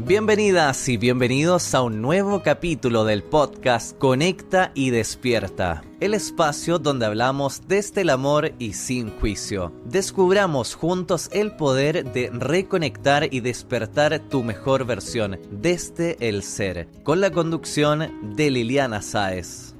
Bienvenidas y bienvenidos a un nuevo capítulo del podcast Conecta y Despierta, el espacio donde hablamos desde el amor y sin juicio. Descubramos juntos el poder de reconectar y despertar tu mejor versión desde el ser, con la conducción de Liliana Sáez.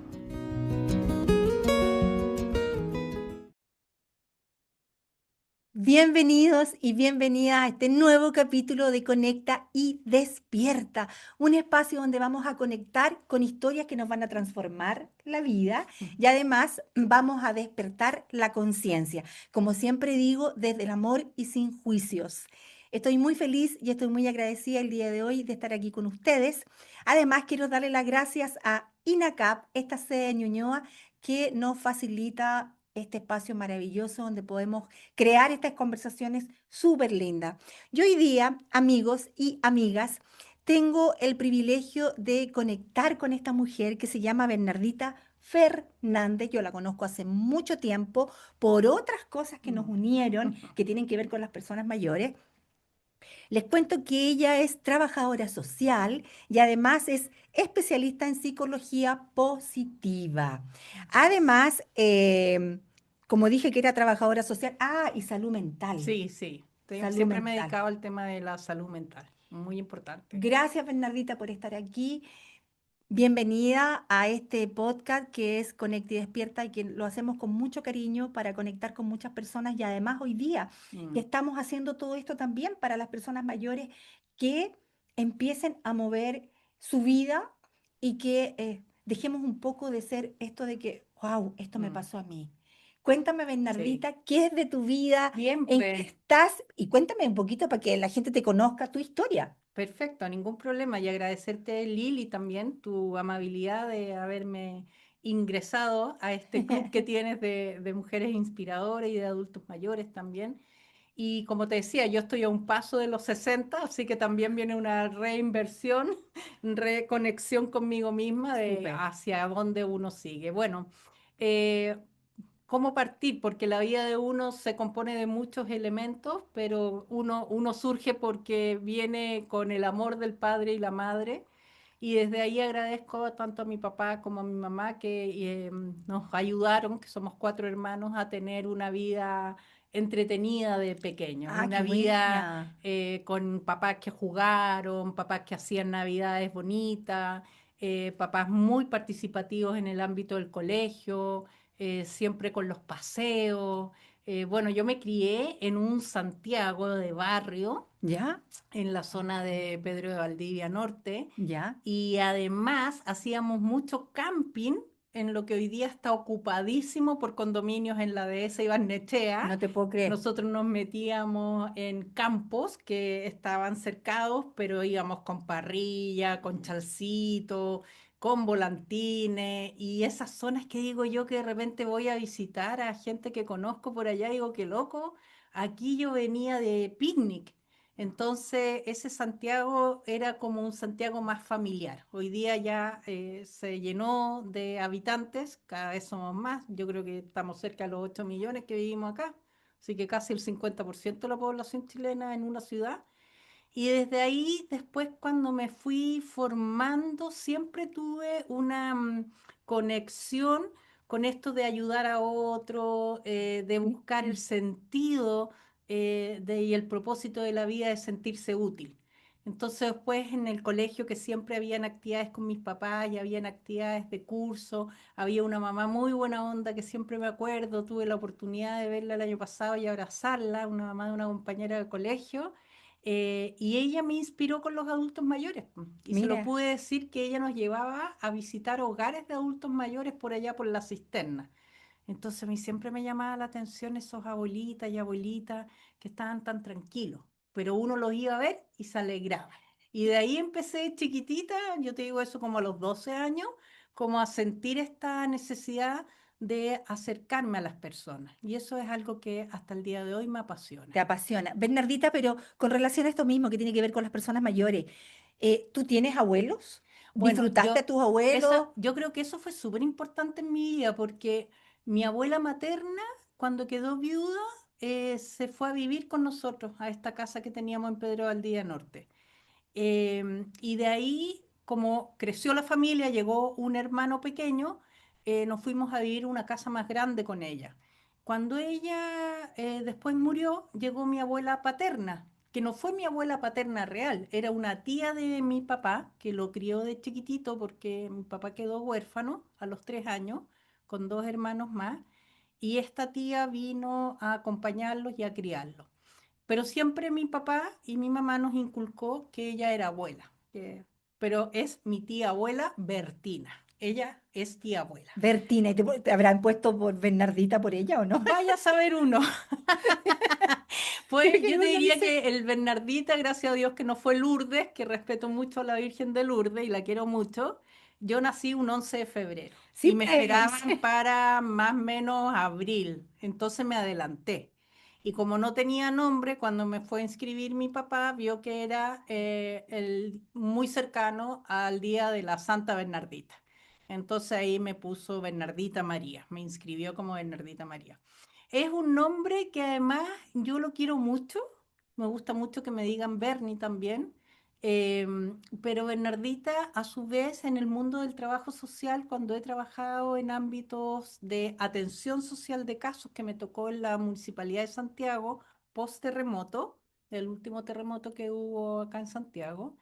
Bienvenidos y bienvenidas a este nuevo capítulo de Conecta y Despierta, un espacio donde vamos a conectar con historias que nos van a transformar la vida y además vamos a despertar la conciencia, como siempre digo, desde el amor y sin juicios. Estoy muy feliz y estoy muy agradecida el día de hoy de estar aquí con ustedes. Además, quiero darle las gracias a INACAP, esta sede de Ñuñoa, que nos facilita este espacio maravilloso donde podemos crear estas conversaciones súper lindas. Yo hoy día, amigos y amigas, tengo el privilegio de conectar con esta mujer que se llama Bernardita Fernández. Yo la conozco hace mucho tiempo por otras cosas que nos unieron, que tienen que ver con las personas mayores. Les cuento que ella es trabajadora social y además es especialista en psicología positiva. Además, como dije que era trabajadora social, y salud mental. Sí. Salud Siempre me he mental. dedicado al tema de la salud mental, muy importante. Gracias, Bernardita, por estar aquí. Bienvenida a este podcast que es Conecta y Despierta y que lo hacemos con mucho cariño para conectar con muchas personas y además hoy día que estamos haciendo todo esto también para las personas mayores que empiecen a mover su vida y que dejemos un poco de ser esto de que, wow, esto me pasó a mí. Cuéntame, Bernardita, ¿qué es de tu vida? ¿En qué estás? Y cuéntame un poquito para que la gente te conozca tu historia. Perfecto, ningún problema. Y agradecerte, Lili, también tu amabilidad de haberme ingresado a este club que tienes de mujeres inspiradoras y de adultos mayores también. Y como te decía, yo estoy a un paso de los 60, así que también viene una reinversión, reconexión conmigo misma de Súper. hacia dónde uno sigue. Bueno, eh, ¿cómo partir? Porque la vida de uno se compone de muchos elementos, pero uno surge porque viene con el amor del padre y la madre. Y desde ahí agradezco tanto a mi papá como a mi mamá que nos ayudaron, que somos 4 hermanos, a tener una vida entretenida de pequeños, Qué una vida buena. con papás que jugaron, papás que hacían navidades bonitas, papás muy participativos en el ámbito del colegio, siempre con los paseos. Bueno, yo me crié en un Santiago de barrio, ¿Ya? en la zona de Pedro de Valdivia Norte, ¿Ya? y además hacíamos mucho camping en lo que hoy día está ocupadísimo por condominios en la dehesa y Barnechea. No te puedo creer. Nosotros nos metíamos en campos que estaban cercados, pero íbamos con parrilla, con chalcito, con volantines, y esas zonas que digo yo que de repente voy a visitar a gente que conozco por allá, digo, qué loco, aquí yo venía de picnic. Entonces, ese Santiago era como un Santiago más familiar. Hoy día ya se llenó de habitantes, cada vez somos más. Yo creo que estamos cerca de los 8 millones que vivimos acá, así que casi el 50% de la población chilena en una ciudad. Y desde ahí, después cuando me fui formando, siempre tuve una conexión con esto de ayudar a otro, de buscar el sentido y el propósito de la vida de sentirse útil. Entonces después en el colegio que siempre habían actividades con mis papás y habían actividades de curso, había una mamá muy buena onda que siempre me acuerdo, tuve la oportunidad de verla el año pasado y abrazarla, una mamá de una compañera de colegio, y ella me inspiró con los adultos mayores, po. Y se lo Mira, pude decir que ella nos llevaba a visitar hogares de adultos mayores por allá por la cisterna. Entonces a mí siempre me llamaba la atención esos abuelitas y abuelitas que estaban tan tranquilos, pero uno los iba a ver y se alegraba. Y de ahí empecé chiquitita, yo te digo eso como a los 12 años, como a sentir esta necesidad de acercarme a las personas. Y eso es algo que hasta el día de hoy me te apasiona. apasiona. Bernardita, pero con relación a esto mismo que tiene que ver con las personas mayores, ¿tú tienes abuelos? Bueno, ¿Disfrutaste a tus abuelos? yo creo que eso fue súper importante en mi vida porque mi abuela materna, cuando quedó viuda, se fue a vivir con nosotros a esta casa que teníamos en Pedro Valdivia Norte. Y de ahí, como creció la familia, llegó un hermano pequeño, nos fuimos a vivir a una casa más grande con ella. Cuando ella después murió, llegó mi abuela paterna, que no fue mi abuela paterna real, era una tía de mi papá que lo crió de chiquitito porque mi papá quedó huérfano a los 3 años con dos hermanos más y esta tía vino a acompañarlos y a criarlos. Pero siempre mi papá y mi mamá nos inculcó que ella era abuela, pero es mi tía abuela Bertina. Ella es tía abuela. Bertina, ¿y te habrán puesto por Bernardita por ella o no? Vaya a saber uno. Pues Que yo te uno diría dice, que el Bernardita, gracias a Dios que no fue Lourdes, que respeto mucho a la Virgen de Lourdes y la quiero mucho. Yo nací un 11 de febrero sí, y me pues. esperaban para más o menos abril, entonces me adelanté. Y como no tenía nombre, cuando me fue a inscribir mi papá, vio que era muy cercano al día de la Santa Bernardita. Entonces ahí me puso Bernardita María, me inscribió como Bernardita María. Es un nombre que además yo lo quiero mucho, me gusta mucho que me digan Bernie también, pero Bernardita a su vez en el mundo del trabajo social, cuando he trabajado en ámbitos de atención social de casos que me tocó en la Municipalidad de Santiago, post terremoto, el último terremoto que hubo acá en Santiago,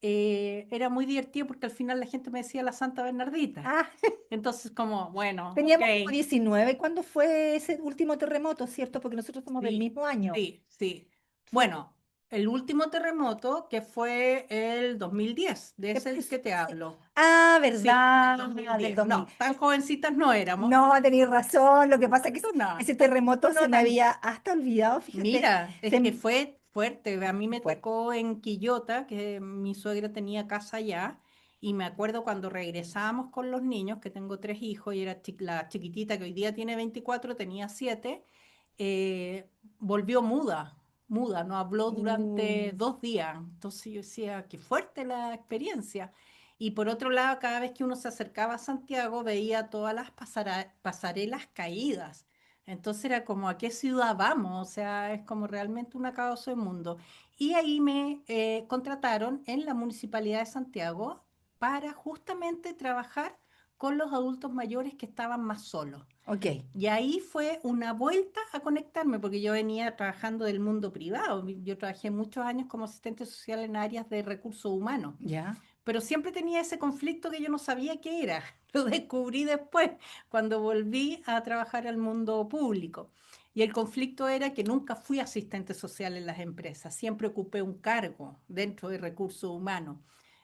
era muy divertido porque al final la gente me decía la Santa Bernardita. Ah, Entonces como, bueno, ok. teníamos como 19 cuando fue ese último terremoto, ¿cierto? Porque nosotros somos del Sí, mismo año. sí, sí. Fue, Bueno, el último terremoto que fue el 2010, de ese el que te sí. hablo. Ah, Sí, del verdad, del 2010. 2000. No, tan jovencitas no éramos. No, tenéis razón. Lo que pasa es que No, ese terremoto se no me tan. había hasta olvidado, fíjate. Mira, es que fue fuerte. A mí me Fue. tocó en Quillota, que mi suegra tenía casa allá, y me acuerdo cuando regresábamos con los niños, que tengo 3 hijos, y era la chiquitita que hoy día tiene 24, tenía 7, eh, volvió muda, muda, no habló durante Uh, 2 días. Entonces yo decía, qué fuerte la experiencia. Y por otro lado, cada vez que uno se acercaba a Santiago, veía todas las pasarelas caídas. Entonces era como, ¿a qué ciudad vamos? O sea, es como realmente una caos de mundo. Y ahí me contrataron en la Municipalidad de Santiago para justamente trabajar con los adultos mayores que estaban más solos. ok, Y ahí fue una vuelta a conectarme, porque yo venía trabajando del mundo privado. Yo trabajé muchos años como asistente social en áreas de recursos humanos, ya. pero siempre tenía ese conflicto que yo no sabía qué era. Lo descubrí después, cuando volví a trabajar al mundo público. Y el conflicto era que nunca fui asistente social en las empresas, siempre ocupé un cargo dentro de recursos humanos.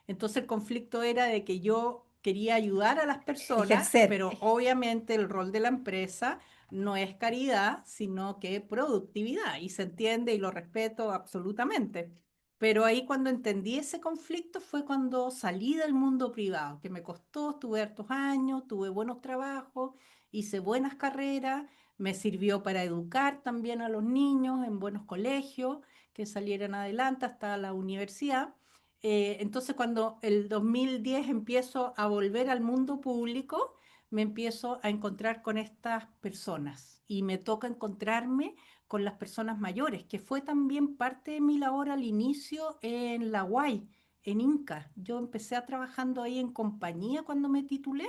Entonces el conflicto era de que yo quería ayudar a las personas, Ejercer. pero obviamente el rol de la empresa no es caridad, sino que productividad, y se entiende y lo respeto absolutamente. Pero ahí cuando entendí ese conflicto fue cuando salí del mundo privado, que me costó, estuve hartos años, tuve buenos trabajos, hice buenas carreras, me sirvió para educar también a los niños en buenos colegios, que salieran adelante hasta la universidad. Entonces cuando el 2010 empiezo a volver al mundo público, me empiezo a encontrar con estas personas y me toca encontrarme con las personas mayores, que fue también parte de mi labor al inicio en la UAI, en Inca. Yo empecé a trabajando ahí en compañía cuando me titulé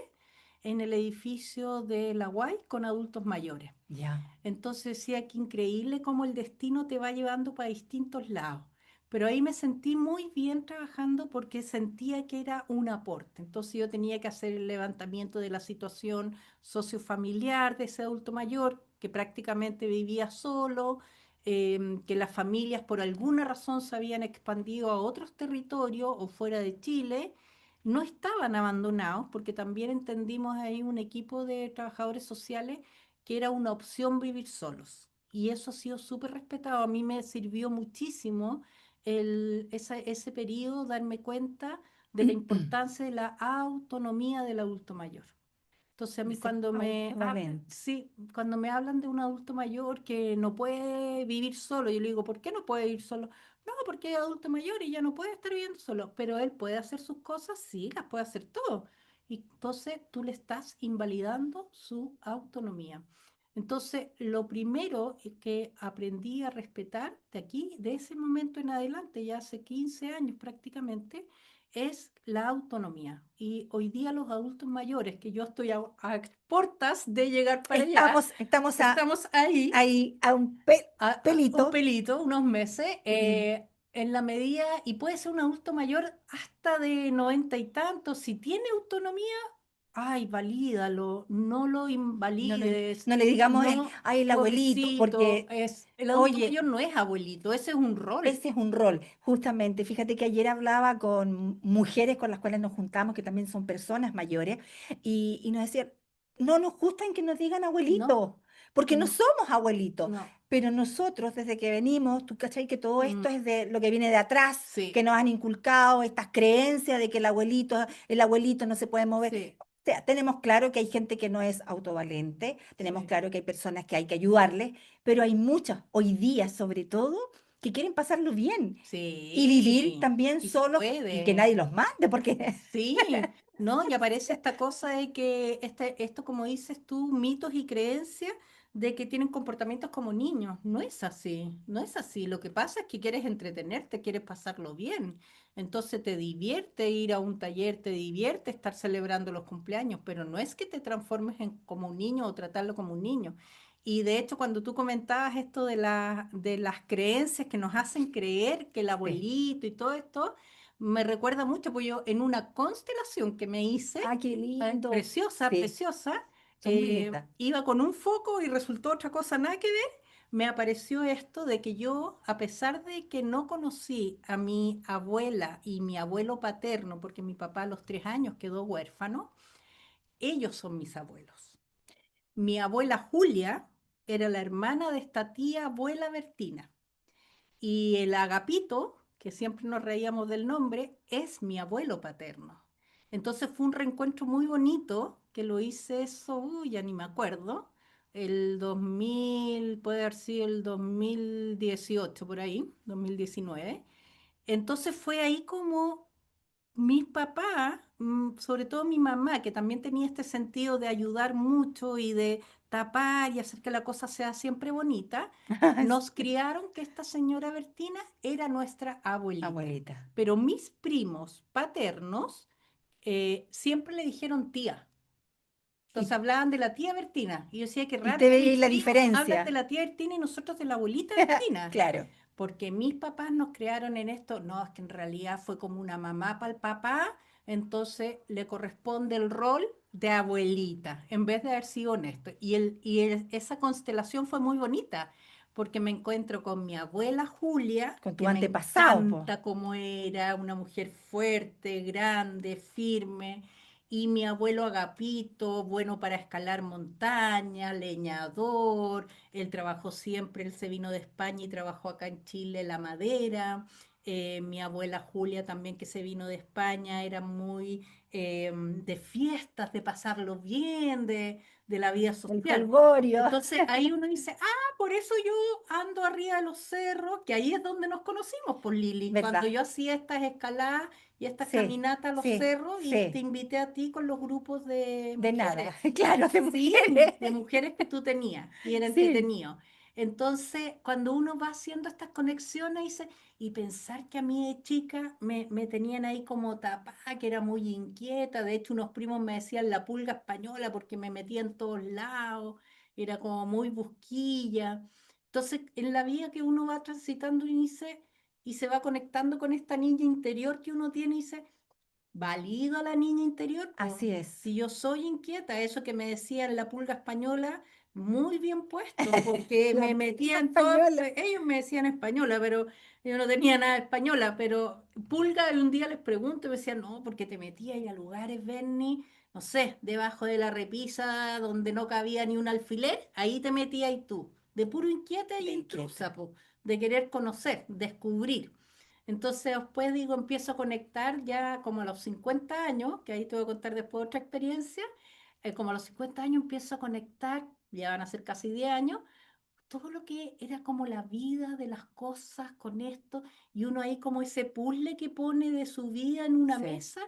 en el edificio de la UAI con adultos mayores. Ya. Entonces decía que increíble cómo el destino te va llevando para distintos lados. Pero ahí me sentí muy bien trabajando porque sentía que era un aporte. Entonces yo tenía que hacer el levantamiento de la situación sociofamiliar de ese adulto mayor que prácticamente vivía solo, que las familias por alguna razón se habían expandido a otros territorios o fuera de Chile. No estaban abandonados porque también entendimos ahí un equipo de trabajadores sociales que era una opción vivir solos. Y eso ha sido súper respetado. A mí me sirvió muchísimo ese periodo darme cuenta de la importancia de la autonomía del adulto mayor. Entonces a De mí ser autónomamente. sí, cuando me hablan de un adulto mayor que no puede vivir solo, yo le digo, ¿por qué no puede vivir solo? No, porque es adulto mayor y ya no puede estar viviendo solo, pero él puede hacer sus cosas, sí, las puede hacer todo. Y entonces tú le estás invalidando su autonomía. Entonces, lo primero es que aprendí a respetar de aquí, de ese momento en adelante, ya hace 15 años prácticamente, es la autonomía. Y hoy día los adultos mayores, que yo estoy a portas de llegar para allá, Estamos estamos ahí ahí a un un pelito. pelito, unos meses, Mm. en la medida, y puede ser un adulto mayor hasta de 90 y tantos, si tiene autonomía, ay, valídalo, no lo No le, invalides, no le digamos no, ay, el abuelito, pobrecito, porque, el adulto oye, mayor no es abuelito, ese es un rol. ese es un rol, justamente. Fíjate que ayer hablaba con mujeres con las cuales nos juntamos, que también son personas mayores, y nos decían, no nos gusta en que nos digan No, abuelito, porque no no, somos abuelitos. no, Pero nosotros, desde que venimos, tú cachai que todo mm, esto es de lo que viene de atrás, que sí, nos han inculcado, estas creencias de que el abuelito no se puede mover. sí, O sea, tenemos claro que hay gente que no es autovalente, tenemos sí, claro que hay personas que hay que ayudarles, pero hay muchas, hoy día sobre todo, que quieren pasarlo bien y vivir sí, también y se solos y que puede. nadie los mande, porque Sí, ¿no? Y aparece esta cosa de que esto, como dices tú, mitos y creencias de que tienen comportamientos como niños. No es así, no es así. Lo que pasa es que quieres entretenerte, quieres pasarlo bien. Entonces te divierte ir a un taller, te divierte estar celebrando los cumpleaños, pero no es que te transformes como un niño o tratarlo como un niño. Y de hecho, cuando tú comentabas esto de las creencias que nos hacen creer que el sí. abuelito y todo esto, me recuerda mucho, pues yo en una constelación que me hice, Ah, qué lindo. preciosa, Sí, preciosa, son muy lindas. iba con un foco y resultó otra cosa, nada que ver, me apareció esto de que yo, a pesar de que no conocí a mi abuela y mi abuelo paterno, porque mi papá a los 3 años quedó huérfano, ellos son mis abuelos. Mi abuela Julia era la hermana de esta tía abuela Bertina. Y el Agapito, que siempre nos reíamos del nombre, es mi abuelo paterno. Entonces fue un reencuentro muy bonito, que lo hice eso, ya ni me acuerdo, el 2000, puede haber sido el 2018 por ahí, 2019. Entonces fue ahí como mis papás, sobre todo mi mamá, que también tenía este sentido de ayudar mucho y de tapar y hacer que la cosa sea siempre bonita, nos criaron que esta señora Bertina era nuestra abuelita. Abuelita. Pero mis primos paternos siempre le dijeron tía. Entonces Y, hablaban de la tía Bertina. Y yo decía, qué y raro te que mis veis la primos hablan de diferencia. la tía Bertina y nosotros de la abuelita Bertina. Claro. Porque mis papás nos crearon en esto, no, es que en realidad fue como una mamá para el papá, entonces le corresponde el rol de abuelita, en vez de haber sido honesto. Esa constelación fue muy bonita, porque me encuentro con mi abuela Julia, Con tu que me antepasado, po. encanta como era, una mujer fuerte, grande, firme, y mi abuelo Agapito, bueno para escalar montaña, leñador. Él trabajó siempre, él se vino de España y trabajó acá en Chile la madera. Mi abuela Julia también, que se vino de España, era muy de fiestas, de pasarlo bien, de la vida El social. folgorio. Entonces ahí uno dice, ah, por eso yo ando arriba de los cerros, que ahí es donde nos conocimos, por Lili, cuando ¿Verdad? yo hacía estas escaladas y estas Sí, caminatas a los sí, cerros y te sí. invité a ti con los grupos de De nada. mujeres. Claro, de Sí, mujeres. de mujeres que tú tenías y era Sí. entretenido. Entonces, cuando uno va haciendo estas conexiones y pensar que a mí de chica me tenían ahí como tapada, que era muy inquieta, de hecho unos primos me decían la pulga española porque me metía en todos lados, era como muy busquilla. Entonces, en la vida que uno va transitando y se va conectando con esta niña interior que uno tiene y dice, valido a la niña interior, pues. Así es. Si yo soy inquieta, eso que me decían la pulga española, muy bien puesto, porque La me pulga metía en todas, española. ellos me decían española, pero yo no tenía nada de española, pero pulga, un día les pregunto y me decían, no, porque te metías a lugares, Bernie, no sé, debajo de la repisa donde no cabía ni un alfiler, ahí te metías y tú, de puro inquieta y De intrusa, inquieta. pues, de querer conocer, descubrir. Entonces, después digo, empiezo a conectar ya como a los 50 años, que ahí te voy a contar después otra experiencia, como a los 50 años empiezo a conectar, ya van a ser casi 10 años, todo lo que era como la vida de las cosas con esto, y uno ahí como ese puzzle que pone de su vida en una Sí. mesa,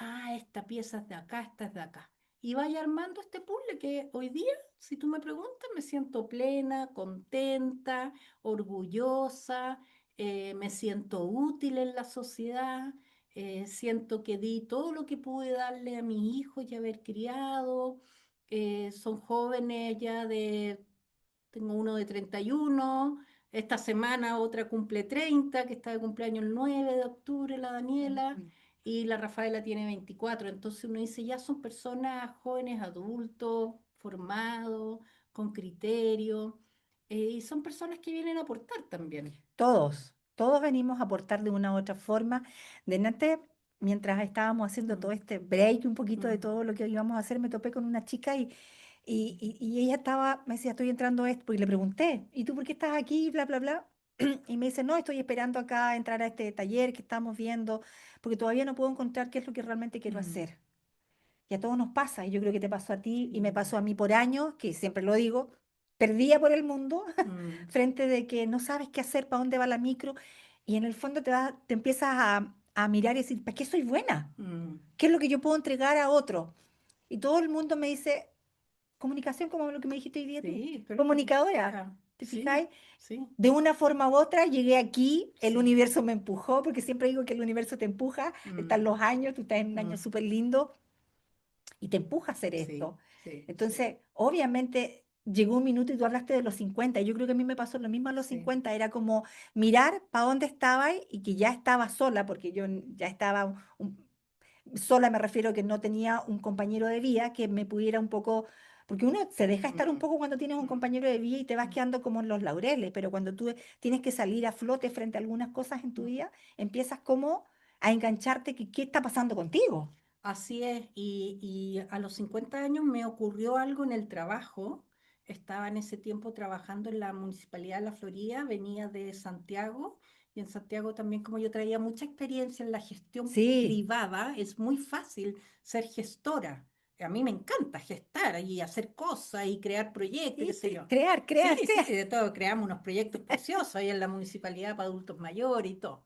ah, esta pieza es de acá, esta es de acá. y vaya armando este puzzle que hoy día, si tú me preguntas, me siento plena, contenta, orgullosa, me siento útil en la sociedad, siento que di todo lo que pude darle a mis hijos y haber criado. Son jóvenes ya tengo uno de 31, esta semana otra cumple 30, que está de cumpleaños el 9 de octubre, la Daniela, Mm. y la Rafaela tiene 24. Entonces uno dice, ya son personas jóvenes, adultos, formados, con criterio, y son personas que vienen a aportar también. Todos venimos a aportar de una u otra forma. Delante, mientras estábamos haciendo todo Mm, este break, un poquito de mm, todo lo que íbamos a hacer, me topé con una chica y ella estaba, me decía, estoy entrando a esto, y le pregunté, ¿y tú por qué estás aquí? Bla, bla, bla. Y me dice, no, estoy esperando acá a entrar a este taller que estamos viendo, porque todavía no puedo encontrar qué es lo que realmente quiero mm, hacer. Y a todos nos pasa, y yo creo que te pasó a ti y me sí, pasó a mí por años, que siempre lo digo, perdía por el mundo, mm, frente de que no sabes qué hacer, para dónde va la micro, y en el fondo te empiezas a mirar y decir, ¿para qué soy buena? mm, ¿Qué es lo que yo puedo entregar a otro? Y todo el mundo me dice, comunicación, como lo que me dijiste hoy día tú, sí, comunicadora, perfecta, ¿te sí, fijáis? sí, De una forma u otra llegué aquí, el sí, universo me empujó, porque siempre digo que el universo te empuja, están mm, los años, tú estás en un año mm, súper lindo y te empuja a hacer sí, esto. sí, sí, Entonces, obviamente, llegó un minuto y tú hablaste de los 50 y yo creo que a mí me pasó lo mismo a los sí, 50 era como mirar para dónde estaba y que ya estaba sola, porque yo ya estaba sola, me refiero que no tenía un compañero de vida que me pudiera un poco, porque uno se deja estar un mm, poco cuando tienes un mm, compañero de vida y te vas mm, quedando como en los laureles, pero cuando tú tienes que salir a flote frente a algunas cosas en tu mm. vida, empiezas como a engancharte que qué está pasando contigo. Así es, y a los 50 años me ocurrió algo en el trabajo. Estaba en ese tiempo trabajando en la Municipalidad de La Florida, venía de Santiago, y en Santiago también, como yo traía mucha experiencia en la gestión Sí. privada, es muy fácil ser gestora. A mí me encanta gestar y hacer cosas y crear proyectos, qué sé ¿Viste? yo. Crear, Sí, crear, sí, crear. de todo, creamos unos proyectos preciosos ahí en la municipalidad para adultos mayores y todo.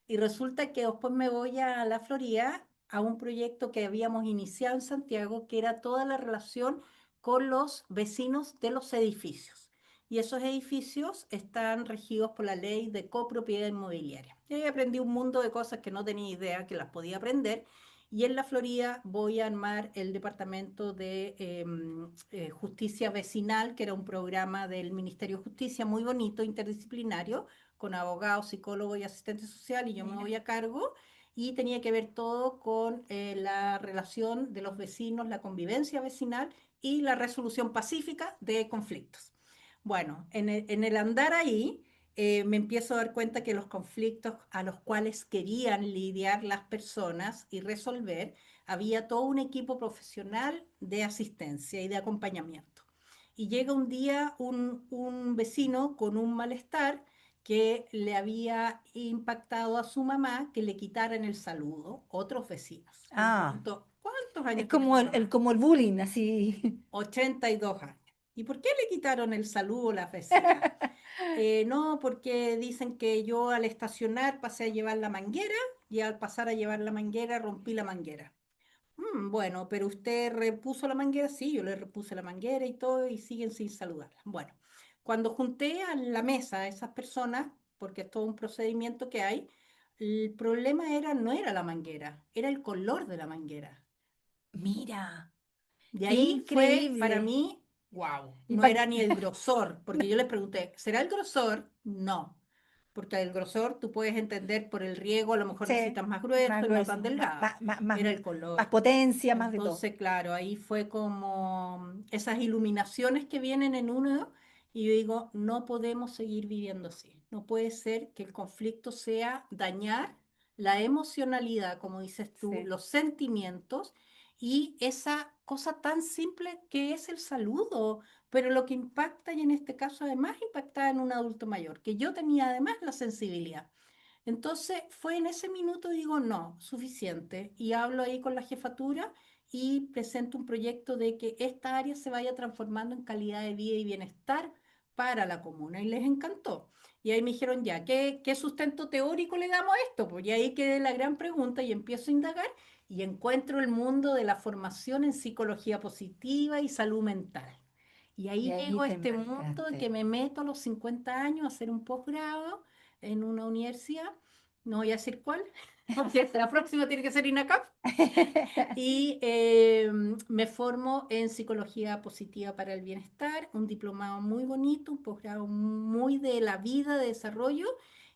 Y resulta que después me voy a la Florida a un proyecto que habíamos iniciado en Santiago, que era toda la relación con los vecinos de los edificios. Y esos edificios están regidos por la ley de copropiedad inmobiliaria. Y ahí aprendí un mundo de cosas que no tenía idea que las podía aprender. Y en la Florida voy a armar el departamento de justicia vecinal, que era un programa del Ministerio de Justicia muy bonito, interdisciplinario, con abogados, psicólogos y asistentes sociales, y yo me Mira. voy a cargo y tenía que ver todo con la relación de los vecinos, la convivencia vecinal y la resolución pacífica de conflictos. Bueno, en el andar ahí me empiezo a dar cuenta que los conflictos a los cuales querían lidiar las personas y resolver, había todo un equipo profesional de asistencia y de acompañamiento. Y llega un día un vecino con un malestar que le había impactado a su mamá que le quitaran el saludo otros vecinos. Y le Ah, pregunto, ¿cuántos es años tiene como tu el mamá? como el bullying, así. 82 años. ¿Y por qué le quitaron el saludo a las vecinas? No, porque dicen que yo al estacionar pasé a llevar la manguera y al pasar a llevar la manguera rompí la manguera. Bueno, pero usted repuso la manguera, sí, yo le repuse la manguera y todo y siguen sin saludarla. Bueno, cuando junté a la mesa a esas personas, porque es todo un procedimiento que hay, el problema no era la manguera, era el color de la manguera. Mira, De qué ahí fue para increíble. mí, wow, no Impact- era ni el grosor, porque yo les pregunté, ¿será el grosor? No, porque el grosor tú puedes entender por el riego, a lo mejor Sí, necesitas más más grueso y no tan grueso, delgado, era el más color. potencia, más de todo. Entonces, claro, ahí fue como esas iluminaciones que vienen en uno y yo digo, no podemos seguir viviendo así. No puede ser que el conflicto sea dañar la emocionalidad, como dices tú, Sí. los sentimientos y esa cosa tan simple que es el saludo, pero lo que impacta y en este caso además impacta en un adulto mayor, que yo tenía además la sensibilidad. Entonces fue en ese minuto, digo, no, suficiente. Y hablo ahí con la jefatura y presento un proyecto de que esta área se vaya transformando en calidad de vida y bienestar para la comuna y les encantó. Y ahí me dijeron, ya, ¿qué sustento teórico le damos a esto? Pues y ahí quedé la gran pregunta y empiezo a indagar y encuentro el mundo de la formación en psicología positiva y salud mental. Y Y ahí ahí llego a te este mundo en que embarcaste. me meto a los 50 años a hacer un posgrado en una universidad, no voy a decir cuál, porque la próxima tiene que ser INACAP, y me formo en psicología positiva para el bienestar, un diplomado muy bonito, un posgrado muy de la vida, de desarrollo,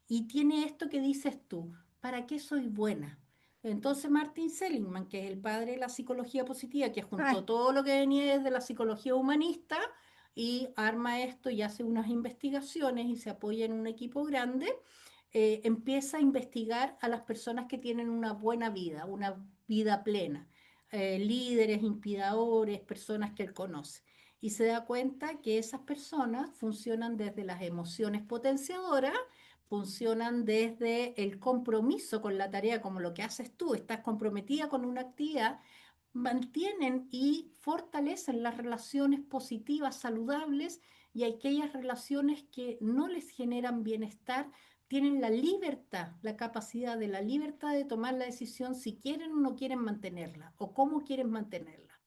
y tiene esto que dices tú, ¿para qué soy buena? Entonces Martin Seligman, que es el padre de la psicología positiva, que Ay, juntó todo lo que venía desde la psicología humanista y arma esto y hace unas investigaciones y se apoya en un equipo grande, empieza a investigar a las personas que tienen una buena vida, una vida plena, líderes, inspiradores, personas que él conoce. Y se da cuenta que esas personas funcionan desde las emociones potenciadoras, funcionan desde el compromiso con la tarea, como lo que haces tú, estás comprometida con una actividad, mantienen y fortalecen las relaciones positivas, saludables, y aquellas relaciones que no les generan bienestar, tienen la libertad, la capacidad de la libertad de tomar la decisión si quieren o no quieren mantenerla o cómo quieren mantenerla.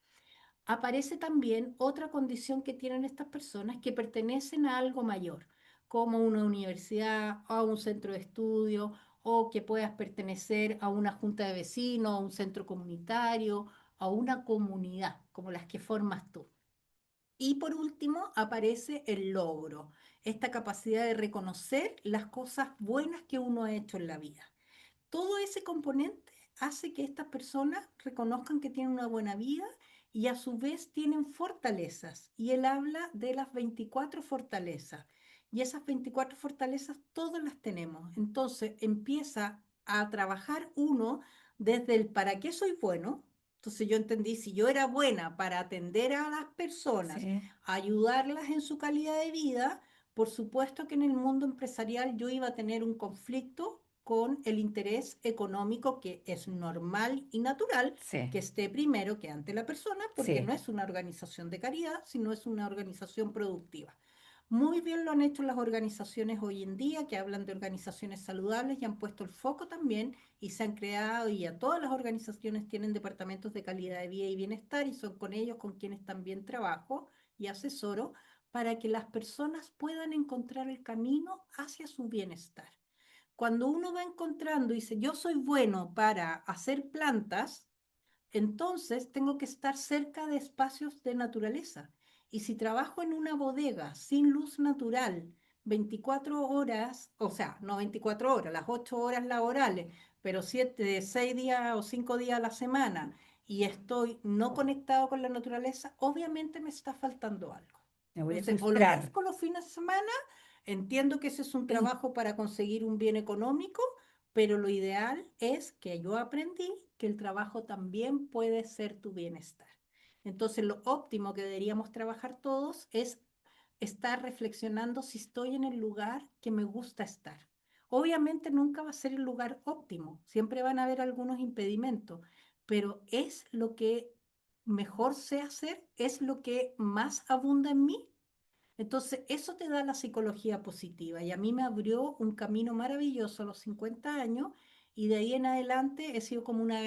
Aparece también otra condición que tienen estas personas que pertenecen a algo mayor, como una universidad, a un centro de estudio, o que puedas pertenecer a una junta de vecinos, a un centro comunitario, a una comunidad, como las que formas tú. Y por último, aparece el logro, esta capacidad de reconocer las cosas buenas que uno ha hecho en la vida. Todo ese componente hace que estas personas reconozcan que tienen una buena vida y a su vez tienen fortalezas. Y él habla de las 24 fortalezas. Y esas 24 fortalezas todas las tenemos. Entonces empieza a trabajar uno desde el para qué soy bueno. Entonces yo entendí, si yo era buena para atender a las personas, sí, ayudarlas en su calidad de vida, por supuesto que en el mundo empresarial yo iba a tener un conflicto con el interés económico, que es normal y natural sí, que esté primero que ante la persona, porque no sí. es una organización de caridad, sino es una organización productiva. Muy bien lo han hecho las organizaciones hoy en día, que hablan de organizaciones saludables y han puesto el foco también y se han creado, y a todas las organizaciones tienen departamentos de calidad de vida y bienestar, y son con ellos con quienes también trabajo y asesoro para que las personas puedan encontrar el camino hacia su bienestar. Cuando uno va encontrando y dice, yo soy bueno para hacer plantas, entonces tengo que estar cerca de espacios de naturaleza. Y si trabajo en una bodega sin luz natural, 24 horas, o sea, no 24 horas, las 8 horas laborales, pero 7, 6 días o 5 días a la semana, y estoy no conectado con la naturaleza, obviamente me está faltando algo. Me voy a Entonces, o lo frustrar. busco los fines de semana, entiendo que ese es un Sí. trabajo para conseguir un bien económico, pero lo ideal es que yo aprendí que el trabajo también puede ser tu bienestar. Entonces, lo óptimo que deberíamos trabajar todos es estar reflexionando si estoy en el lugar que me gusta estar. Obviamente nunca va a ser el lugar óptimo, siempre van a haber algunos impedimentos, pero es lo que mejor sé hacer, es lo que más abunda en mí. Entonces, eso te da la psicología positiva, y a mí me abrió un camino maravilloso a los 50 años, y de ahí en adelante he sido como una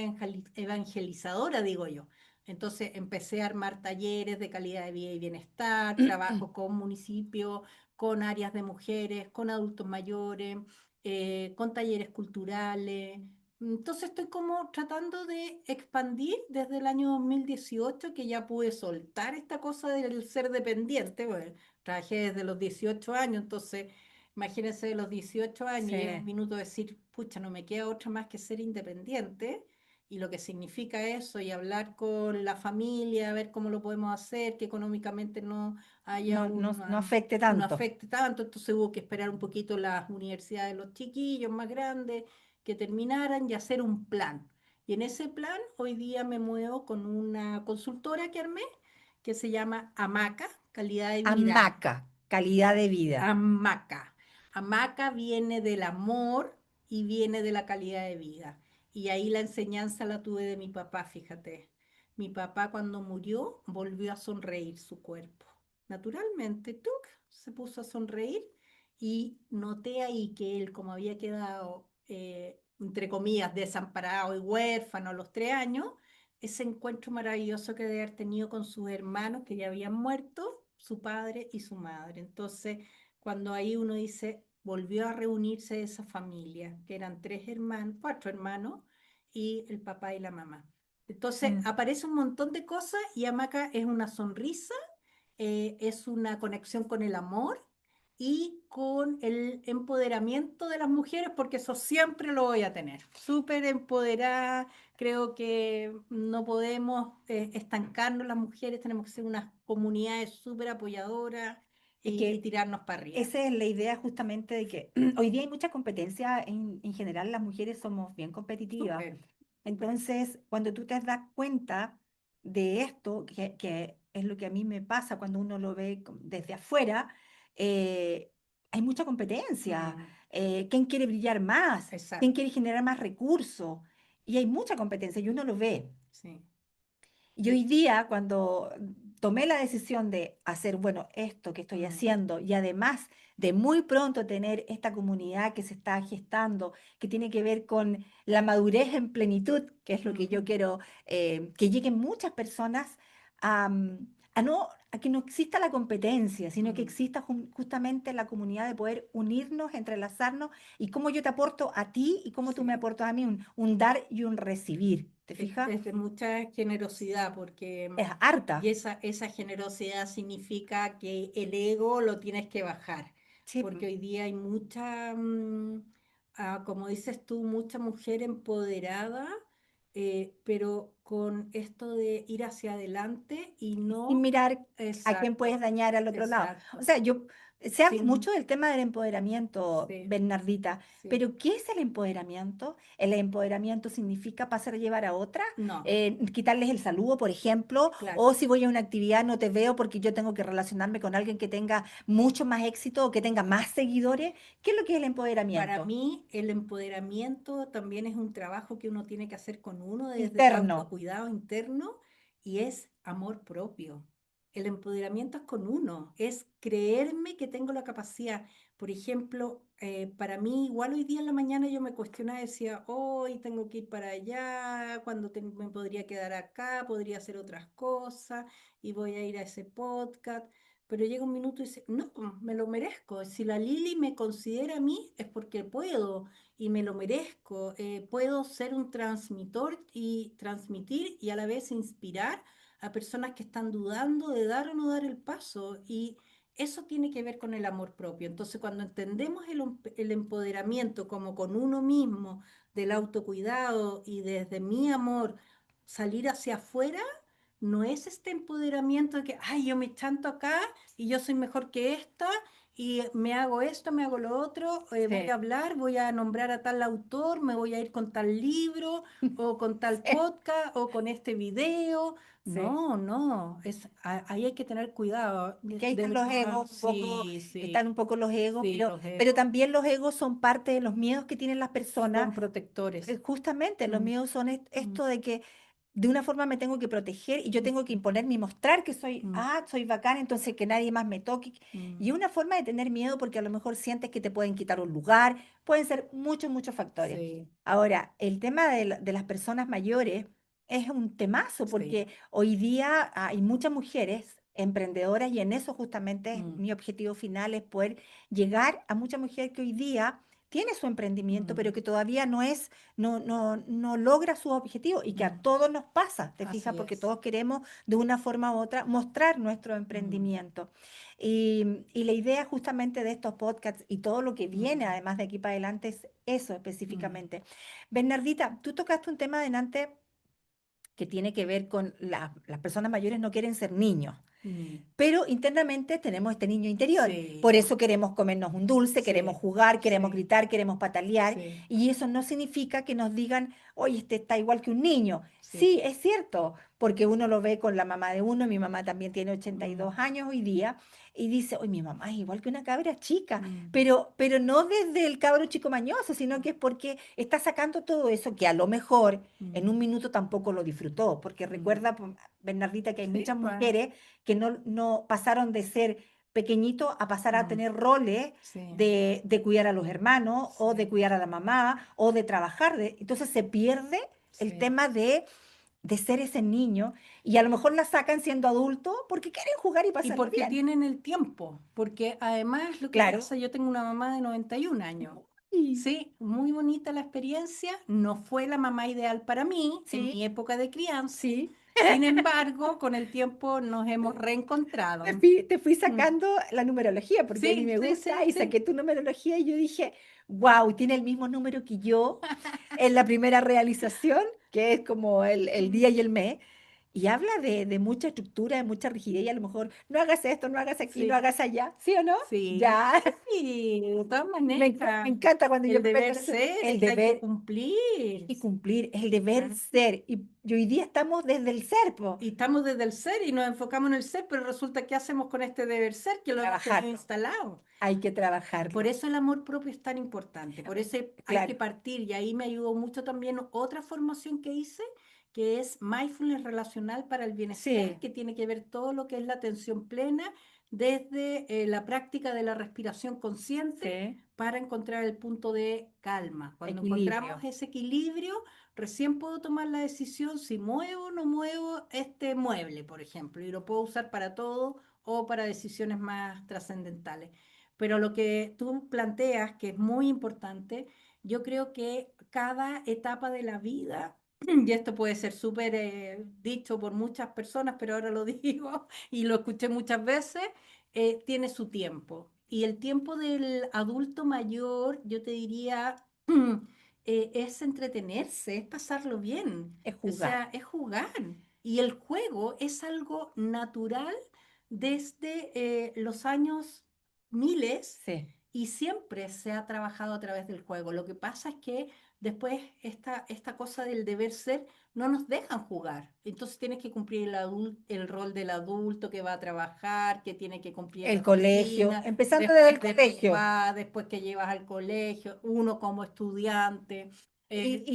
evangelizadora, digo yo. Entonces empecé a armar talleres de calidad de vida y bienestar, trabajo con municipios, con áreas de mujeres, con adultos mayores, con talleres culturales. Entonces estoy como tratando de expandir desde el año 2018, que ya pude soltar esta cosa del ser dependiente. Bueno, trabajé desde los 18 años, entonces imagínense, de los 18 años llega un Sí. minuto de decir, pucha, no me queda otra más que ser independiente, y lo que significa eso, y hablar con la familia, ver cómo lo podemos hacer, que económicamente no haya No, no, no una, afecte no tanto. afecte tanto. Entonces hubo que esperar un poquito las universidades de los chiquillos más grandes que terminaran y hacer un plan. Y en ese plan hoy día me muevo con una consultora que armé, que se llama Amaca, calidad de vida. Hamaca, calidad de vida. Hamaca. Hamaca viene del amor y viene de la calidad de vida. Y ahí la enseñanza la tuve de mi papá, fíjate. Mi papá, cuando murió, volvió a sonreír su cuerpo. naturalmente, ¡tuc! Se puso a sonreír y noté ahí que él, como había quedado, entre comillas, desamparado y huérfano a los 3 años, ese encuentro maravilloso que debe haber tenido con sus hermanos que ya habían muerto, su padre y su madre. Entonces, cuando ahí uno dice, volvió a reunirse esa familia, que eran 3 hermanos, 4 hermanos, y el papá y la mamá. Entonces, Mm. aparece un montón de cosas y Hamaca es una sonrisa, es una conexión con el amor y con el empoderamiento de las mujeres, porque eso siempre lo voy a tener. Súper empoderada, creo que no podemos estancarnos las mujeres, tenemos que ser unas comunidades súper apoyadoras Es y que tirarnos para arriba. esa es la idea justamente de que hoy día hay mucha competencia, en general las mujeres somos bien competitivas. Súper. Entonces, cuando tú te das cuenta de esto, que es lo que a mí me pasa cuando uno lo ve desde afuera, eh, hay mucha competencia. Mm, ¿Quién quiere brillar más? ¿Quién exacto, quiere generar más recursos? Y hay mucha competencia y uno lo ve. sí. Y hoy día, cuando tomé la decisión de hacer, bueno, esto que estoy Mm, haciendo y además de muy pronto tener esta comunidad que se está gestando, que tiene que ver con la madurez en plenitud, que es lo que yo ujú, quiero, que lleguen muchas personas a, a que no exista la competencia, sino que mm, exista justamente la comunidad de poder unirnos, entrelazarnos y cómo yo te aporto a ti y cómo tú me sí. aportas a mí, un dar y un recibir. ¿Te fijas? Es de mucha generosidad, porque Es y harta. esa generosidad significa que el ego lo tienes que bajar, Sí, porque hoy día hay mucha, como dices tú, mucha mujer empoderada, pero con esto de ir hacia adelante y sin no, mirar a quién puedes exacto, dañar al otro lado. O exacto, sea, se habla sin, mucho del tema del empoderamiento, sí, Bernardita, sí, pero ¿qué es el empoderamiento? El empoderamiento significa pasar a llevar a otra, no, quitarles el saludo, por ejemplo, claro. o si voy a una actividad no te veo porque yo tengo que relacionarme con alguien que tenga mucho más éxito o que tenga más seguidores. ¿Qué es lo que es el Para empoderamiento? mí, el empoderamiento también es un trabajo que uno tiene que hacer con uno desde el Interno. autocuidado interno y es amor propio. El empoderamiento es con uno, es creerme que tengo la capacidad. Por ejemplo, para mí, igual hoy día en la mañana yo me cuestionaba, decía, hoy tengo que ir para allá, cuando me podría quedar acá, podría hacer otras cosas y voy a ir a ese podcast. Pero llega un minuto y dice, no, me lo merezco. Si la Lili me considera a mí es porque puedo y me lo merezco. Puedo ser un transmitor y transmitir y a la vez inspirar a personas que están dudando de dar o no dar el paso. Y eso tiene que ver con el amor propio. Entonces, cuando entendemos el empoderamiento como con uno mismo, del autocuidado y desde mi amor, salir hacia afuera, no es este empoderamiento de que, ay, yo me chanto acá y yo soy mejor que esta y me hago esto, me hago lo otro, voy Sí. a hablar, voy a nombrar a tal autor, me voy a ir con tal libro o con tal Sí, podcast o con este video. sí. No, no, ahí hay que tener cuidado. Que ahí De están los verdad, egos, un poco, sí, sí, están un poco los egos, sí, los pero egos también los egos son parte de los miedos que tienen las personas. son protectores. Justamente los Mm, miedos son mm, esto de que de una forma me tengo que proteger y yo tengo que mm, imponerme y mostrar que soy, mm, soy bacán, entonces que nadie más me toque. Y mm, una forma de tener miedo porque a lo mejor sientes que te pueden quitar un lugar, pueden ser muchos, muchos factores. sí, Ahora, el tema de las personas mayores es un temazo sí. porque hoy día hay muchas mujeres emprendedoras y en eso justamente es Mm, mi objetivo final, es poder llegar a mucha mujer que hoy día tiene su emprendimiento, mm, pero que todavía no logra sus objetivos y que a mm. todos nos pasa, ¿te fijas? Así Porque es. todos queremos de una forma u otra mostrar nuestro Mm, emprendimiento. Y la idea justamente de estos podcasts y todo lo que viene mm, además de aquí para adelante es eso mm, específicamente. Bernardita, tú tocaste un tema adelante que tiene que ver con las personas mayores no quieren ser niños. mm. Pero internamente tenemos este niño interior. Por Sí, eso queremos comernos un dulce, queremos sí, jugar, queremos sí, gritar, queremos patalear. sí, Y eso no significa que nos digan, oye, este está igual que un niño. sí. Sí, es cierto, porque uno lo ve con la mamá de uno. Mi mamá también tiene ochenta y Mm, dos años hoy día. Y dice, oye, mi mamá es igual que una cabra chica. mm, Pero no desde el cabro chico mañoso, sino que es porque está sacando todo eso que a lo mejor en mm, un minuto tampoco lo disfrutó. Porque mm, recuerda, Bernardita, que hay Sí, muchas pues. mujeres que no pasaron de ser pequeñitos a pasar a Mm, tener roles sí, de cuidar a los hermanos o de sí, cuidar a la mamá o de trabajar. Entonces se pierde el sí. tema de ser ese niño y a lo mejor la sacan siendo adultos porque quieren jugar y Y pasarlo porque bien. tienen el tiempo, porque además lo que Claro. pasa, yo tengo una mamá de 91 años. Y- Sí, muy bonita la experiencia, no fue la mamá ideal para mí en Sí, mi época de crianza, sí. sin embargo, con el tiempo nos hemos reencontrado. Te fui Mm. sacando la numerología porque a mí Sí, me sí, gusta sí, y sí. saqué tu numerología y yo dije, wow, tiene el mismo número que yo en la primera realización, que es como el día Mm. y el mes, y habla de mucha estructura, de mucha rigidez y a lo mejor no hagas esto, no hagas aquí, no Sí, hagas allá, ¿sí o no? sí, Ya, sí, de todas me maneras, encanta cuando yo el me meto deber en eso, ser es el que hay que deber cumplir. y cumplir, el deber Ah. ser. Y hoy día estamos desde el ser, po, Y estamos desde el ser y nos enfocamos en el ser, pero resulta que hacemos con este deber ser que lo hemos tenido trabajarlo, instalado. hay que Por trabajarlo, eso el amor propio es tan importante, por eso hay que claro, partir, y ahí me ayudó mucho también otra formación que hice, que es mindfulness relacional para el bienestar, sí, que tiene que ver todo lo que es la atención plena desde la práctica de la respiración consciente sí, para encontrar el punto de calma. Cuando encontramos equilibrio. ese equilibrio, recién puedo tomar la decisión si muevo o no muevo este mueble, por ejemplo, y lo puedo usar para todo o para decisiones más trascendentales. Pero lo que tú planteas, que es muy importante, yo creo que cada etapa de la vida, y esto puede ser súper dicho por muchas personas, pero ahora lo digo y lo escuché muchas veces, tiene su tiempo. Y el tiempo del adulto mayor, yo te diría, es entretenerse, es pasarlo bien, Es o jugar. sea, es jugar. Y el juego es algo natural desde los años miles Sí. y siempre se ha trabajado a través del juego. Lo que pasa es que después esta cosa del deber ser no nos dejan jugar. Entonces tienes que cumplir el rol del adulto que va a trabajar, que tiene que cumplir El la colegio, rutina, empezando desde el después del colegio. papá, después que llevas al colegio, uno como estudiante,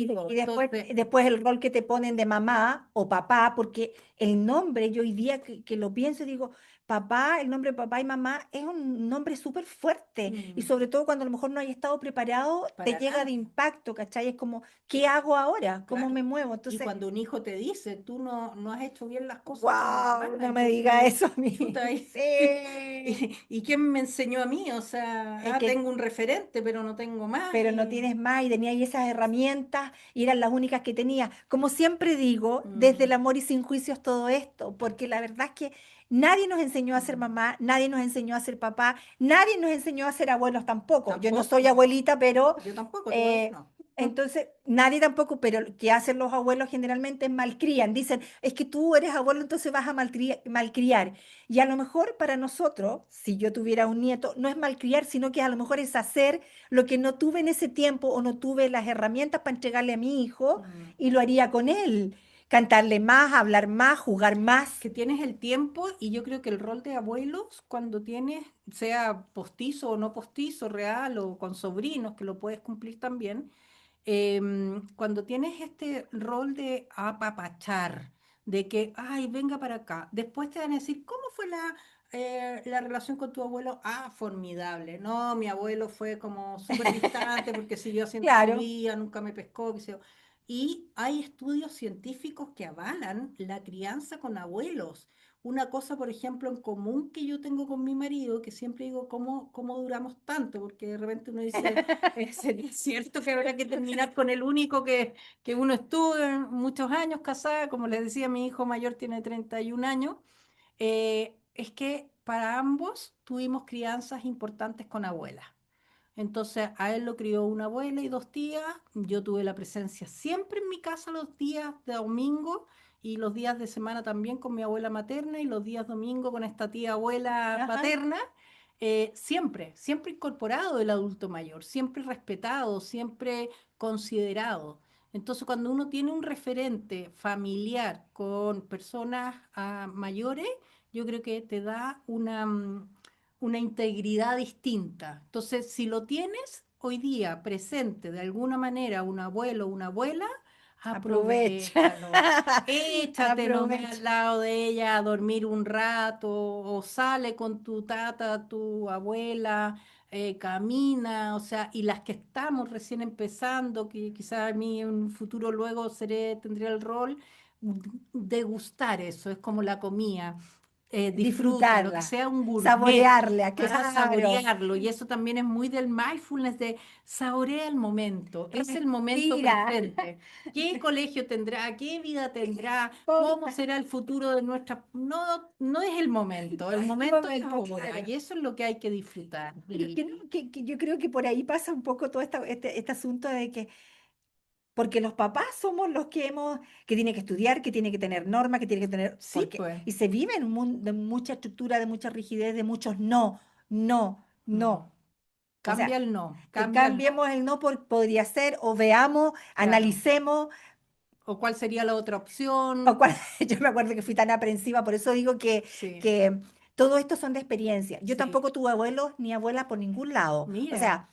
todo. Y Entonces, después el rol que te ponen de mamá o papá, porque el nombre, yo hoy día que lo pienso y digo, papá, el nombre de papá y mamá es un nombre súper fuerte. Y mm, sobre todo cuando a lo mejor no hayas estado preparado, te para llega de nada, impacto, ¿cachai? Es como, ¿qué hago ahora? ¿Cómo claro. me muevo? Y Entonces, cuando un hijo te dice, tú no has hecho bien las cosas como mamá, wow, no me diga entonces, eso a chuta, mí. Sí. ¿y quién me enseñó a mí? O sea, Es que tengo un referente, pero no tengo más. pero no tienes más y tenías ahí esas herramientas y eran las únicas que tenía. Como siempre digo, desde el Mm, amor y sin juicios todo esto, porque la verdad es que nadie nos enseñó a ser mm, mamá, nadie nos enseñó a ser papá, nadie nos enseñó a ser abuelos tampoco. Yo no soy tampoco, abuelita, pero yo tampoco todavía eh, no. entonces nadie tampoco, pero lo que hacen los abuelos generalmente es malcrían. Dicen, es que tú eres abuelo, entonces vas a malcriar. Y a lo mejor para nosotros, si yo tuviera un nieto, no es malcriar, sino que a lo mejor es hacer lo que no tuve en ese tiempo o no tuve las herramientas para entregarle a mi hijo Mm. y lo haría con él. Cantarle más, hablar más, jugar más. Que tienes el tiempo y yo creo que el rol de abuelos, cuando tienes, sea postizo o no postizo, real o con sobrinos, que lo puedes cumplir también, cuando tienes este rol de apapachar, de que, ay, venga para acá, después te van a decir, ¿cómo fue la relación con tu abuelo? Ah, formidable. No, mi abuelo fue como súper distante porque siguió haciendo su Claro, vida, nunca me pescó, qué sé yo. Y hay estudios científicos que avalan la crianza con abuelos. Una cosa, por ejemplo, en común que yo tengo con mi marido, que siempre digo, ¿cómo duramos tanto? Porque de repente uno dice, sería cierto que habrá que terminar con el único que uno estuvo en muchos años casada, como les decía, mi hijo mayor tiene 31 años, es que para ambos tuvimos crianzas importantes con abuelas. Entonces a él lo crió una abuela y dos tías. Yo tuve la presencia siempre en mi casa los días de domingo y los días de semana también con mi abuela materna y los días domingo con esta tía abuela ajá, paterna. Siempre incorporado el adulto mayor, siempre respetado, siempre considerado. Entonces cuando uno tiene un referente familiar con personas mayores, yo creo que te da una integridad distinta. Entonces, si lo tienes hoy día presente de alguna manera un abuelo o una abuela, Aprovecha. aprovéchalo. Échate nomás Aprovecha. al lado de ella a dormir un rato, o sale con tu tata, tu abuela, camina, o sea, y las que estamos recién empezando, que quizás a mí en un futuro luego tendría el rol, degustar eso, es como la comida. Disfrútalo, que Disfrutarla, sea un gourmet, saborearla, claro. saborearlo. Y eso también es muy del mindfulness, de saborea el momento, es el momento Respira. presente. ¿Qué colegio tendrá? ¿Qué vida tendrá? ¿Cómo Importa será el futuro de nuestra... No, no es el momento el momento es momento, ahora. claro. Y eso es lo que hay que disfrutar. Pero que, que yo creo que por ahí pasa un poco todo este asunto de que, porque los papás somos los que que tiene que estudiar, que tiene que tener normas, que tiene que tener, Sí, porque, pues. y se vive en un mundo de mucha estructura, de mucha rigidez, de muchos no, no, Mm. no. O Cambia sea, el no, que cambia el no. cambiemos el no por podría ser, o veamos, Claro. analicemos. ¿O cuál sería la otra O opción? cual- yo me acuerdo que fui tan aprensiva, por eso digo Sí, que todo esto son de experiencia. Yo sí. tampoco tuve abuelos ni abuelas por ningún lado. O Mira. sea,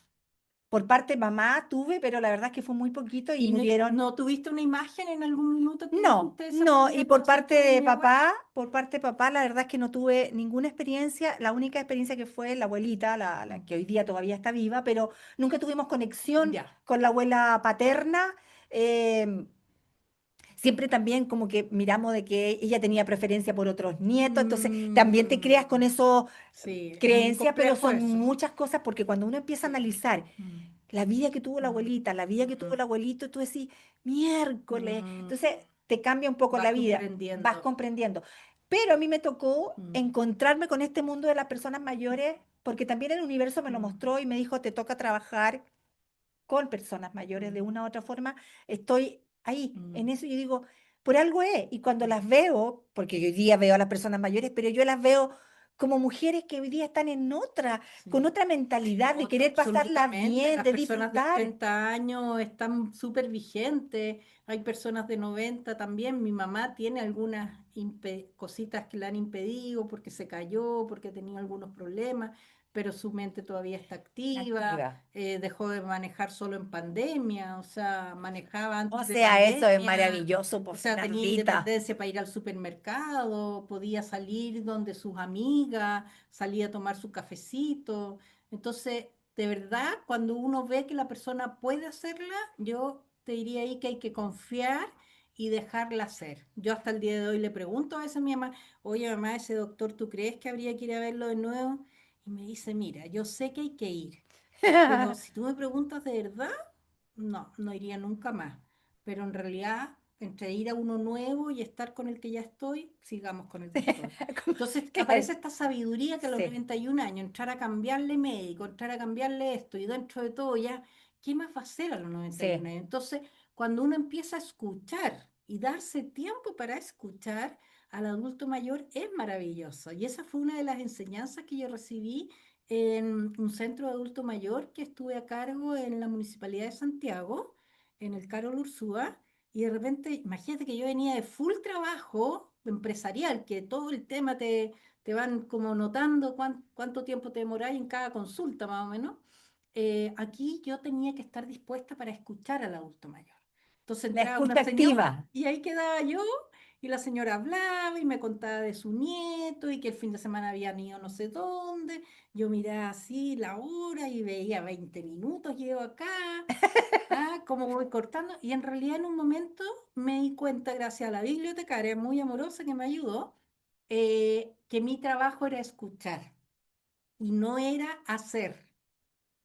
por parte de mamá tuve, pero la verdad es que fue muy poquito y ¿Y no, murieron. no tuviste una imagen en algún minuto que No, dijiste, esa no, y podría ser mi abuela? por parte de papá, la verdad es que no tuve ninguna experiencia. La única experiencia que fue la abuelita, la Mm. que hoy día todavía está viva, pero nunca tuvimos conexión Ya. con la abuela paterna. em, Siempre también como que miramos de que ella tenía preferencia por otros nietos, entonces también te creas con Mm, eso sí, es muy creencias, pero complejo son eso. muchas cosas porque cuando uno empieza a Sí. analizar Mm, la vida que tuvo la mm, abuelita, la vida que tuvo mm, el abuelito, tú decís, miércoles, mm. entonces te cambia un poco Vas la vida, vas comprendiendo. comprendiendo. Pero a mí me tocó Mm, encontrarme con este mundo de las personas mayores, porque también el universo me lo mm, mostró y me dijo, te toca trabajar con personas mayores de mm, una u otra forma, estoy ahí, en mm, eso yo digo, por algo es, y cuando mm. las veo, porque hoy día veo a las personas mayores, pero yo las veo como mujeres que hoy día están en otra, con Sí. otra mentalidad de querer pasarla Absolutamente, bien, las de personas de disfrutar. 80 años están súper vigentes, hay personas de 90 también, mi mamá tiene algunas cositas que le han impedido porque se cayó, porque tenía algunos problemas, pero su mente todavía está activa, Activa. dejó de manejar solo en pandemia, o sea, manejaba O antes de sea, eso es pandemia, maravilloso, o pues sea, tenía Fernandita. independencia para ir al supermercado, podía salir donde sus amigas, salía a tomar su cafecito. Entonces, de verdad, cuando uno ve que la persona puede hacerla, yo te diría ahí que hay que confiar y dejarla hacer. Yo hasta el día de hoy le pregunto a veces a mi mamá, oye mamá, ese doctor, ¿tú crees que habría que ir a verlo de nuevo? Y me dice, mira, yo sé que hay que ir, pero si tú me preguntas de verdad, no, no iría nunca más. Pero en realidad, entre ir a uno nuevo y estar con el que ya estoy, sigamos con el que estoy. Entonces Claro, aparece esta sabiduría que a los sí, 91 años, entrar a cambiarle médico, entrar a cambiarle esto, y dentro de todo ya, ¿qué más va a hacer a los 91 sí. años? Entonces, cuando uno empieza a escuchar y darse tiempo para escuchar al adulto mayor, es maravilloso. Y esa fue una de las enseñanzas que yo recibí en un centro de adulto mayor que estuve a cargo en la Municipalidad de Santiago, en el Carol Ursúa, y de repente, imagínate que yo venía de full trabajo empresarial, que todo el tema te van como notando cuánto tiempo te demoráis en cada consulta, más o menos. Aquí yo tenía que estar dispuesta para escuchar al adulto mayor. Entonces La entraba una escucha señora activa. y ahí quedaba yo y la señora hablaba y me contaba de su nieto y que el fin de semana había ido no sé dónde. Yo miraba así la hora y veía 20 minutos, llego acá, cómo voy cortando. Y en realidad en un momento me di cuenta, gracias a la bibliotecaria muy amorosa que me ayudó, que mi trabajo era escuchar y no era hacer,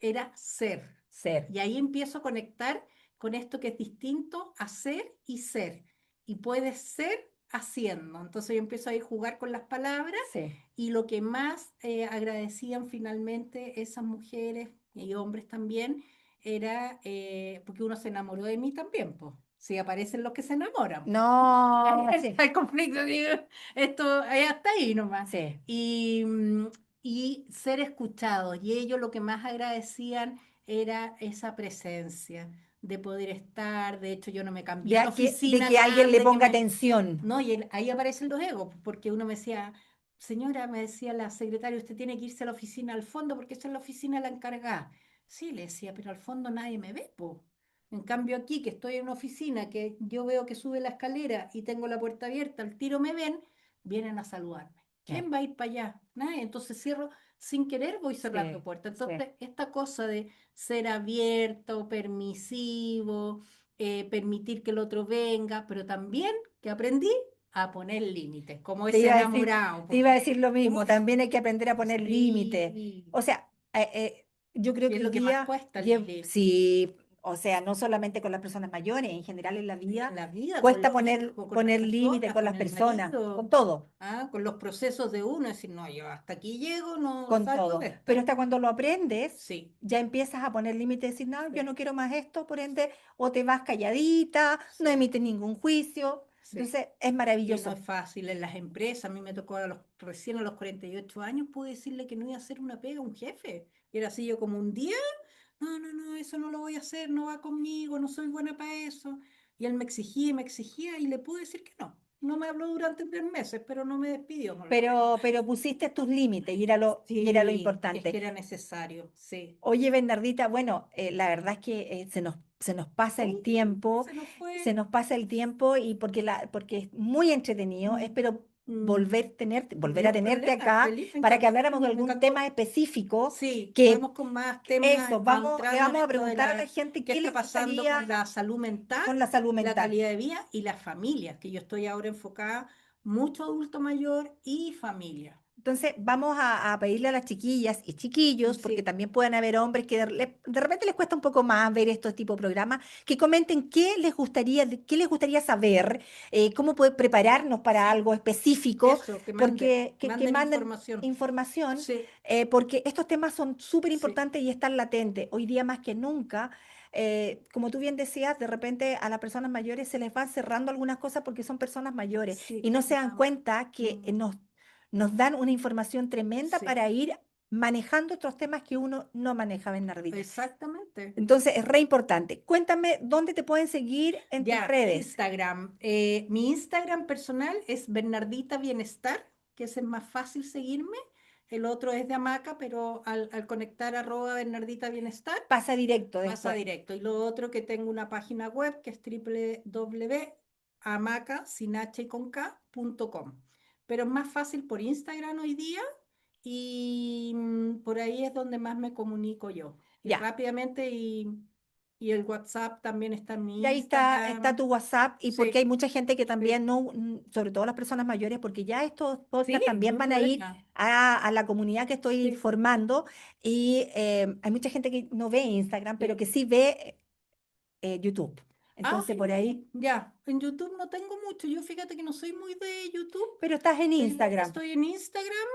era ser. Ser. Y ahí empiezo a conectar con esto que es distinto, hacer y ser. Y puedes ser haciendo. Entonces yo empiezo a ir jugar con las palabras Sí. y lo que más agradecían finalmente esas mujeres y hombres también era porque uno se enamoró de mí también, pues. Si aparecen los que se enamoran, po. No, sí, El conflicto, digo, esto hasta ahí nomás. sí. Y, y ser escuchados. Y ellos lo que más agradecían era esa presencia de poder estar. De hecho, yo no me cambié a la De oficina que alguien le grande que ponga me... atención. No, y ahí aparecen los egos, porque uno me decía, señora, me decía la secretaria, usted tiene que irse a la oficina al fondo porque esa es la oficina de la encargada. Sí, le decía, pero al fondo nadie me ve, po. En cambio aquí, que estoy en una oficina, que yo veo que sube la escalera y tengo la puerta abierta, al tiro me ven, vienen a saludarme. ¿Quién va a ir para allá? Nadie. Entonces cierro, sin querer voy cerrando Sí, puertas. sí. Entonces, esta cosa de ser abierto, permisivo, permitir que el otro venga, pero también que aprendí a poner límites, como Te ese iba a decir, enamorado, te iba a porque decir lo mismo, uf, también hay que aprender a poner límites. sí, O sea, yo creo y que es hoy lo que más día, cuesta, Lili, sí, o sea, no solamente con las personas mayores, en general en la vida, en la vida, con cuesta los poner, hijos, con las poner límites personas, con con las el personas, marido, con todo, con los procesos de uno, decir, no, yo hasta aquí llego, no con salgo todo. de Pero esta. hasta cuando lo aprendes, Sí, ya empiezas a poner límites y decir, no, yo sí, no quiero más esto, por ende, o te vas calladita, no sí, emites ningún juicio. sí. Entonces, es Y no maravilloso. es fácil en las empresas. A mí me tocó recién a los 48 años, pude decirle que no iba a hacer una pega a un jefe. Y era así yo como un día, no, no, no, eso no lo voy a hacer, no va conmigo, no soy buena para eso. Y él me exigía y le pude decir que no. No me habló durante 3 meses, pero no me despidió. Por lo menos. Pero pusiste tus límites y era lo Sí, es que importante. era necesario, sí. Oye, Bernardita, bueno, la verdad es que se nos pasa el tiempo, Se nos se fue. nos pasa el tiempo y porque es muy entretenido, Mm, espero mm, volver ni a un tenerte problema, acá feliz, para que habláramos de me algún tema encantó. específico Sí, que vamos con más temas eso, le adentrando en vamos a esto de preguntar a la gente qué qué está les pasando con gustaría la salud mental, con la salud la mental. calidad de vida y las familias, que yo estoy ahora enfocada mucho adulto mayor y familia. Entonces, vamos a pedirle a las chiquillas y chiquillos, porque Sí, también pueden haber hombres que de repente les cuesta un poco más ver estos tipos de programas, que comenten qué les gustaría saber, cómo poder prepararnos para sí, algo específico, eso, porque que manden manden información. información, Sí, porque estos temas son súper sí, importantes y están latentes. Hoy día más que nunca, como tú bien decías, de repente a las personas mayores se les van cerrando algunas cosas porque son personas mayores sí, y no se dan cuenta que mm, nos dan una información tremenda sí, para ir manejando otros temas que uno no maneja, Bernardita. exactamente. Entonces, es re importante. Cuéntame dónde te pueden seguir en tus Ya, redes. Instagram. Mi Instagram personal es Bernardita Bienestar, que ese es más fácil seguirme. El otro es de Hamaca, pero al conectar @Bernardita Bienestar, Pasa directo pasa después. directo. Y lo otro que tengo una página web que es www.hamaca, sin H y con K.com. Pero es más fácil por Instagram hoy día y por ahí es donde más me comunico yo. Y Ya. rápidamente y el WhatsApp también está en Y mi ahí está tu Instagram. WhatsApp y porque Sí, hay mucha gente que sí, también no, sobre todo las personas mayores, porque ya estos podcasts sí, también no hay van a ir problema. a la comunidad que estoy Sí, formando y hay mucha gente que no ve Instagram, pero sí. que sí ve YouTube. Ah, Entonces, por ahí, ya, en YouTube no tengo mucho. Yo fíjate que no soy muy de YouTube. pero estás en Instagram. Estoy en Instagram.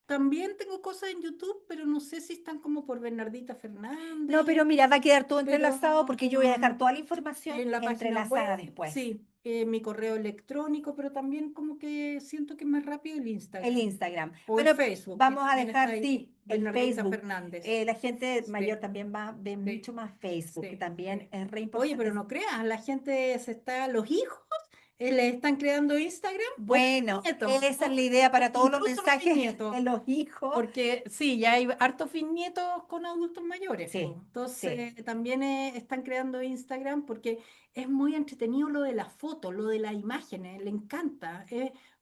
También tengo cosas en YouTube, pero no sé si están como por Bernardita No, Fernández. pero mira, va a quedar todo Pero entrelazado porque yo voy a dejar toda la información en la página web, entrelazada después. sí, mi correo electrónico, pero también como que siento que es más rápido el El Instagram Instagram. o el Bueno, Facebook, que vamos a también está dejar, ahí, sí, el Bernardita Facebook. Fernández. La gente Sí, mayor también ve sí, mucho más Facebook, que sí, también sí. es re Oye, pero importante. no creas, la gente los hijos le están creando Instagram o mis Bueno, nietos, esa es la idea para todos los incluso mis mensajes nietos. de los hijos. Porque sí, ya hay hartos nietos con adultos mayores, Sí, po. sí. Entonces también están creando Instagram porque es muy entretenido lo de las fotos, lo de las imágenes, le encanta.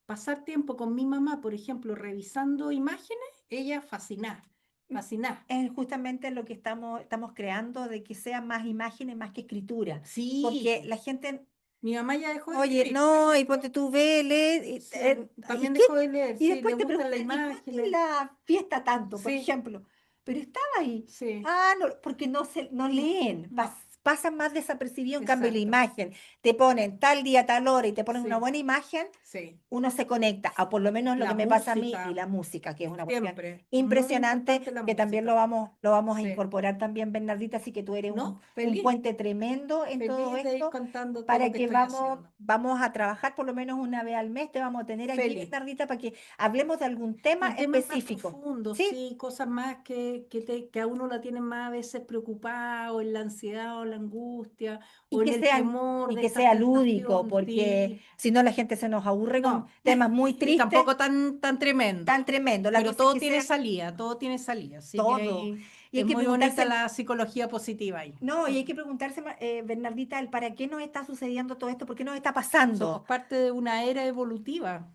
Pasar tiempo con mi mamá, por ejemplo, revisando imágenes, ella fascinada, fascinada. Es justamente lo que estamos creando, de que sea más imágenes más que escritura. Porque Sí, la gente, mi mamá ya dejó de oye, escribir, no, y ponte tú, vele, sí, ¿y también qué? dejó de leer, Y sí, le después te gustan las preguntan, ¿y cuánto es imágenes, la fiesta tanto, por sí, ejemplo? Pero estaba ahí. sí, Ah, no, porque no no, leen, no, pasan más desapercibido, en cambio la exacto, imagen, te ponen tal día, tal hora y te ponen una sí, buena imagen, sí. uno se conecta, a por lo menos lo La que me pasa a mí, y música. la música, que es una cuestión Siempre, muy importante impresionante, la que también música. lo vamos a Sí, incorporar también, Bernardita, así que tú eres ¿no? un Feliz, puente tremendo en todo feliz de ir esto contando todo lo para que que estoy haciendo. vamos a trabajar por lo menos una vez al mes, te vamos a tener aquí, Feliz. Bernardita, para que hablemos de algún tema Y temas más específico. profundos, ¿Sí? sí, cosas más que a uno la tienen más a veces preocupado, en la ansiedad o la angustia, o en el temor Y de que esta sea lúdico, sensación, porque sí. si no la gente se nos aburre con No, temas muy y tristes, tampoco tan tremendo, tan tremendo. La pero cosa es todo que tiene sea salida, todo tiene salida. Así que todo. ahí, Y hay Es que muy bonita preguntarse, la psicología positiva ahí. no, y hay que preguntarse, Bernardita, el para qué nos está sucediendo todo esto, por qué nos está Somos pasando. parte de una era evolutiva,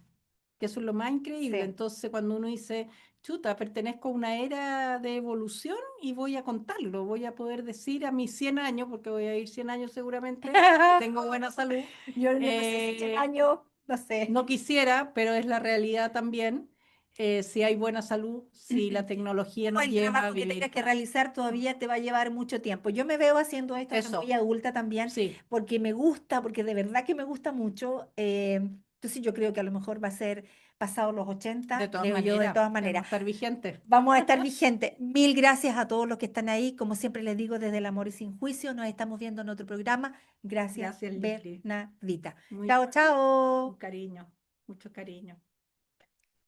que eso es lo más increíble. Sí. Entonces, cuando uno dice, chuta, pertenezco a una era de evolución y voy a contarlo, voy a poder decir a mis 100 años, porque voy a ir 100 años seguramente, que tengo buena salud, Yo no sé si 100 eh, años, no sé. no quisiera, pero es la realidad también. Si hay buena salud, si la tecnología O nos el lleva a trabajo que tengas vivir. que realizar todavía te va a llevar mucho tiempo. Yo me veo haciendo esto ahora muy Eso, adulta también, sí, porque me gusta, porque de verdad que me gusta mucho. Entonces yo creo que a lo mejor va a ser pasado los de 80, todas creo yo, de maneras, todas queremos maneras. estar vigentes. Vamos a estar vigentes. Mil gracias a todos los que están ahí. Como siempre les digo, desde el amor y sin juicio, nos estamos viendo en otro programa. Gracias, Gracias, Lili. Bernardita. Muy, Chao, un chao. cariño, mucho cariño.